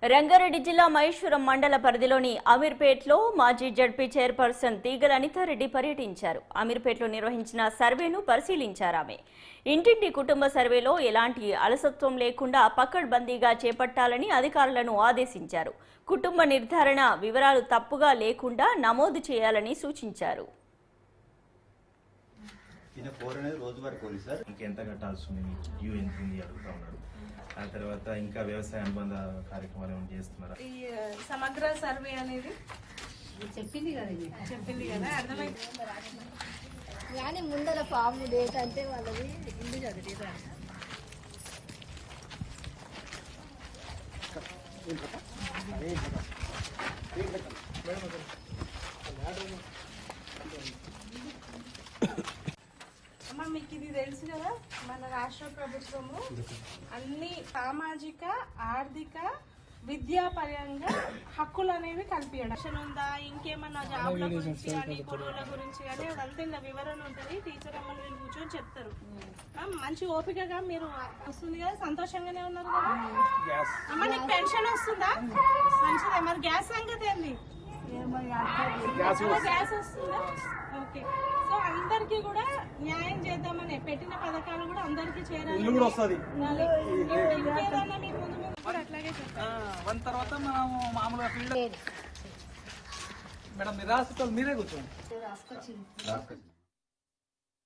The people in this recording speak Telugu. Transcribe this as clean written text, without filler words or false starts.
రంగారెడ్డి జిల్లా మహేశ్వరం మండల పరిధిలోని అమీర్పేట్లో మాజీ జడ్పీ చైర్పర్సన్ తీగల అనితారెడ్డి పర్యటించారు. అమీర్పేట్లో నిర్వహించిన సర్వేను పరిశీలించారు. ఆమె ఇంటింటి కుటుంబ సర్వేలో ఎలాంటి అలసత్వం లేకుండా పకడ్బందీగా చేపట్టాలని అధికారులను ఆదేశించారు. కుటుంబ నిర్ధారణ వివరాలు తప్పుగా లేకుండా నమోదు చేయాలని సూచించారు. ఆ తర్వాత ఇంకా వ్యవసాయ అనుబంధ కార్యక్రమాలు ఏమైనా చేస్తున్నారా? ఈ సమగ్ర సర్వే అనేది చెప్పింది కదా అర్థమైంది కానీ ముందర ఫామ్ డేట్ అంటే వాళ్ళది ఇందు చదివేదా అమ్మ మీకు ఇది తెలుసు కదా, మన రాష్ట్ర ప్రభుత్వము అన్ని సామాజిక ఆర్థిక విద్యాపరంగా హక్కులు అనేవి కల్పించడం ఉందా, ఇంకేమన్నా జాబ్ల గురించి కానీ కొలువుల గురించి కానీ అదంతా ఇలా వివరణ ఉంటుంది. టీచర్ అమ్మ మీరు కూర్చొని చెప్తారు. మంచి ఓపికగా మీరు వస్తుంది కదా, సంతోషంగానే ఉన్నారు కదా అమ్మ. నీకు పెన్షన్ వస్తుందా? మంచిదే. మరి గ్యాస్ సంగతి ఏంది? గ్యాస్ వస్తుందా? ఓకే. సో అందరికి కూడా న్యాయం చేద్దామని పెట్టిన పథకాలు కూడా అందరికి చేరాలి. ఇంకేదన్నా మీ ముందు ముందు కూడా అట్లాగే వన్ తర్వాత మనం మామూలుగా ఫీల్డ్ మేడం నిరాశతో మీరే కూర్చోండి.